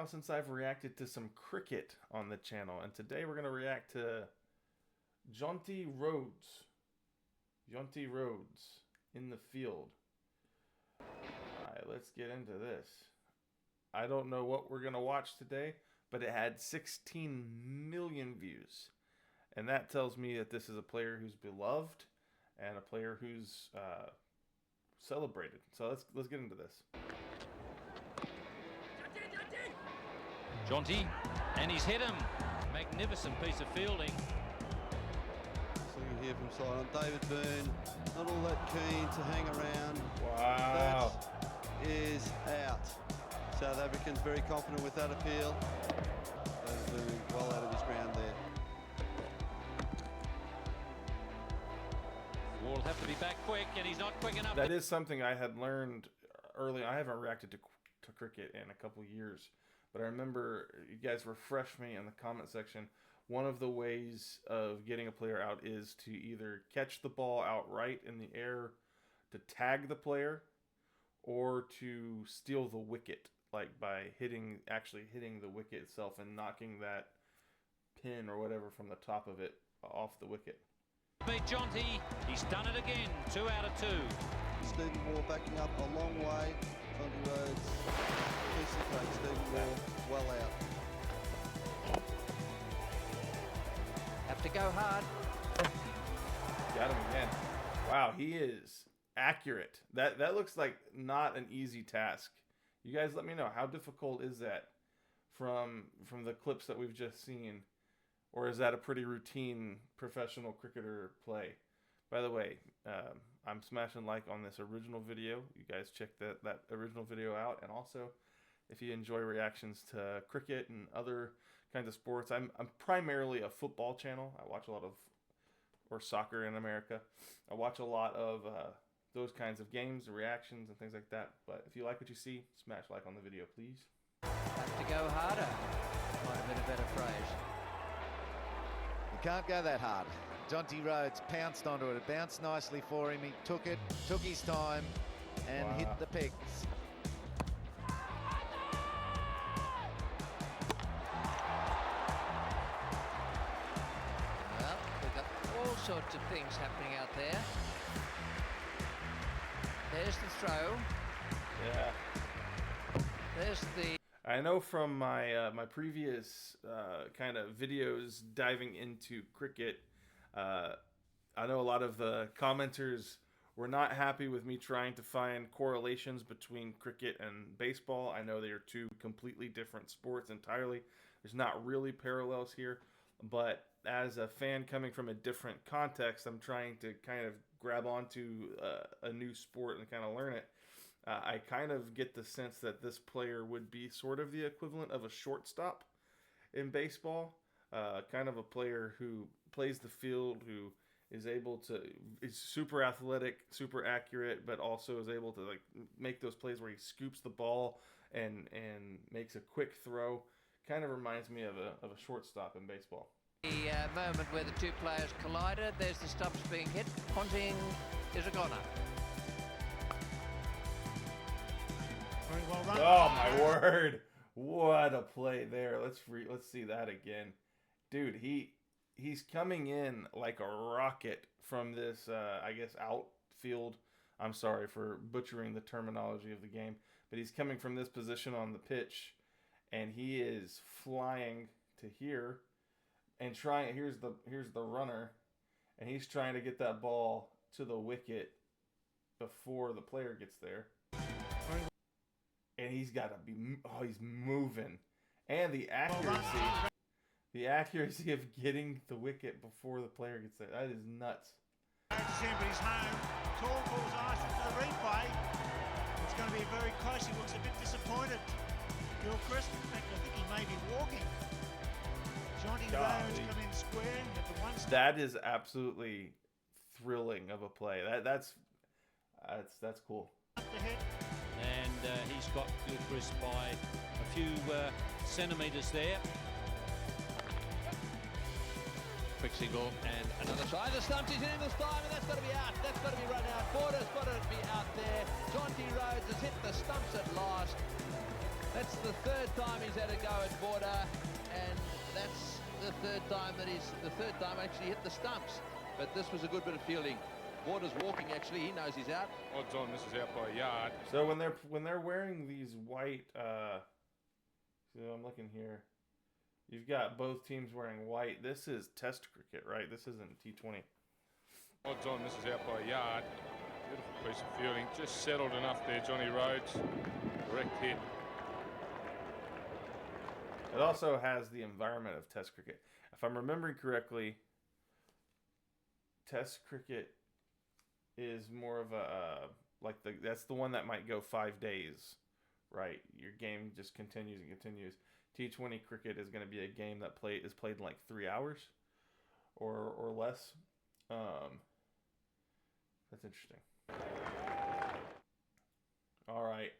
since I've reacted to some cricket on the channel, and today we're going to react to Jonty Rhodes. Jonty Rhodes in the field. Alright, let's get into this. I don't know what we're going to watch today, but it had 16 million views. And that tells me that this is a player who's beloved and a player who's celebrated. So let's get into this. Jonty, and he's hit him. Magnificent piece of fielding. Looking here from side on David Byrne, not all that keen to hang around. Wow. That is out. South Africans very confident with that appeal. David Byrne well out of his ground there. Will have to be back quick, and he's not quick enough. That is something I had learned early. I haven't reacted to cricket in a couple years, but I remember you guys refresh me in the comment section. One of the ways of getting a player out is to either catch the ball outright in the air to tag the player, or to steal the wicket, like by actually hitting the wicket itself and knocking that pin or whatever from the top of it off the wicket. Beat Jonty, he's done it again, 2 out of 2. Stephen Moore backing up a long way. Jonty Rhodes, PCK, Stephen Moore well out. Have to go hard. Got him again. Wow, he is accurate. That looks like not an easy task. You guys let me know, how difficult is that from the clips that we've just seen? Or is that a pretty routine professional cricketer play? By the way, I'm smashing like on this original video. You guys check that original video out. And also, if you enjoy reactions to cricket and other kinds of sports, I'm primarily a football channel. I watch a lot of, or soccer in America. I watch a lot of those kinds of games, reactions, and things like that. But if you like what you see, smash like on the video, please. Have to go harder. Might have been a better phrase. You can't go that hard. Jonty Rhodes pounced onto it. It bounced nicely for him. He took it, took his time, and hit the pegs. Well, we've got all sorts of things happening out there. There's the throw. Yeah. There's the... I know from my my previous kind of videos diving into cricket, I know a lot of the commenters were not happy with me trying to find correlations between cricket and baseball. I know they are two completely different sports entirely. There's not really parallels here, but as a fan coming from a different context, I'm trying to kind of grab onto a new sport and kind of learn it. I kind of get the sense that this player would be sort of the equivalent of a shortstop in baseball. Kind of a player who plays the field, who is super athletic, super accurate, but also is able to like make those plays where he scoops the ball and makes a quick throw. Kind of reminds me of a shortstop in baseball. The moment where the two players collided. There's the stumps being hit. Ponting is a goner. Very well run. Oh my word! What a play there. Let's see that again, dude. He's coming in like a rocket from this I guess outfield. I'm sorry for butchering the terminology of the game, but he's coming from this position on the pitch, and he is flying to here and trying. Here's the runner, and he's trying to get that ball to the wicket before the player gets there. And he's got to be, he's moving. And the accuracy of getting the wicket before the player gets there. That is nuts. But he's home. Tall ball's asked for the replay. It's going to be very close. He looks a bit disappointed. Gilchrist, in fact, I think he may be walking. Jonty Rhodes come in square at the one. That is absolutely thrilling of a play. That's cool. And he's got Gilchrist by a few centimetres there. Quick single and another try. The stumps, he's hitting this time, and that's got to be out. That's got to be run out. Border's got to be out there. Jonty Rhodes has hit the stumps at last. That's the third time he's had a go at Border, and that's the third time actually hit the stumps. But this was a good bit of fielding. Border's walking actually, he knows he's out. Odds on this is out by a yard. So when they're wearing these white, so I'm looking here, you've got both teams wearing white. This is Test cricket, right? This isn't T20. Odds on this is out by a yard. Beautiful piece of fielding. Just settled enough there, Jonty Rhodes. Direct hit. It also has the environment of Test cricket. If I'm remembering correctly, Test cricket is more of a that's the one that might go 5 days, right? Your game just continues and continues. T20 cricket is going to be a game that is played in like 3 hours or less. That's interesting. All right,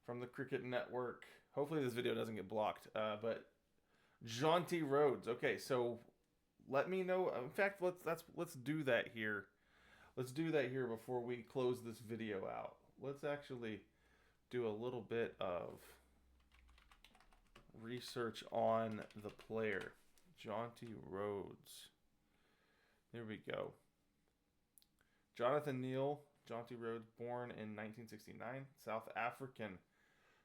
from the Cricket Network. Hopefully this video doesn't get blocked. But Jonty Rhodes. Okay, so let me know. In fact, let's do that here. Let's do that here before we close this video out. Let's actually do a little bit of research on the player, Jonty Rhodes. There we go. Jonathan Neal, Jonty Rhodes, born in 1969, South African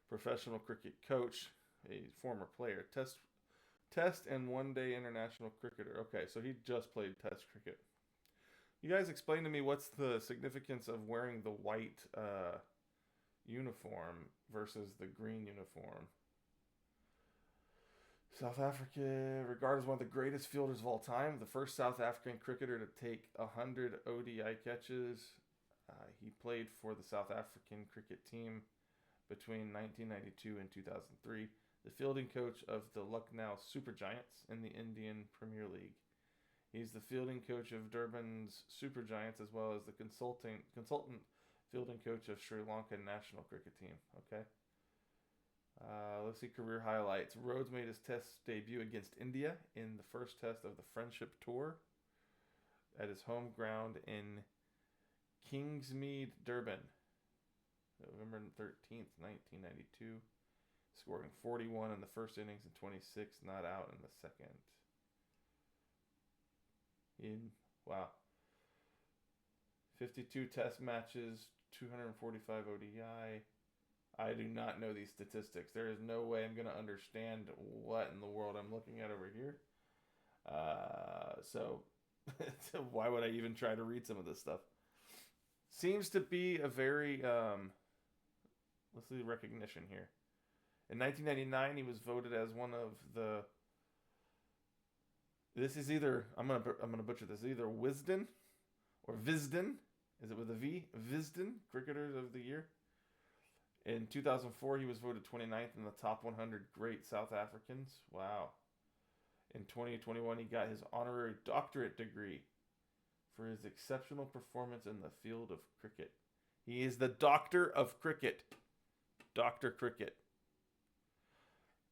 professional cricket coach, a former player, test and one-day international cricketer. Okay, so he just played Test cricket. You guys explain to me what's the significance of wearing the white uniform versus the green uniform. South Africa, regarded as one of the greatest fielders of all time, the first South African cricketer to take 100 ODI catches. He played for the South African cricket team between 1992 and 2003, the fielding coach of the Lucknow Super Giants in the Indian Premier League. He's the fielding coach of Durban's Super Giants, as well as the consultant fielding coach of Sri Lanka national cricket team. Okay. Let's see career highlights. Rhodes made his Test debut against India in the first Test of the Friendship Tour at his home ground in Kingsmead, Durban, November 13th, 1992. Scoring 41 in the first innings and 26 not out in the second. Wow. 52 Test matches, 245 ODI. I do not know these statistics. There is no way I'm going to understand what in the world I'm looking at over here. So why would I even try to read some of this stuff? Seems to be a very, let's see the recognition here. In 1999, he was voted as one of the, this is either, I'm gonna butcher this, either Wisden or Visden. Is it with a V? Visden, Cricketers of the Year. In 2004, he was voted 29th in the top 100 great South Africans. Wow. In 2021, he got his honorary doctorate degree for his exceptional performance in the field of cricket. He is the doctor of cricket. Dr. Cricket.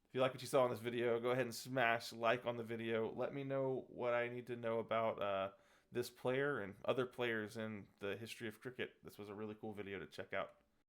If you like what you saw in this video, go ahead and smash like on the video. Let me know what I need to know about this player and other players in the history of cricket. This was a really cool video to check out.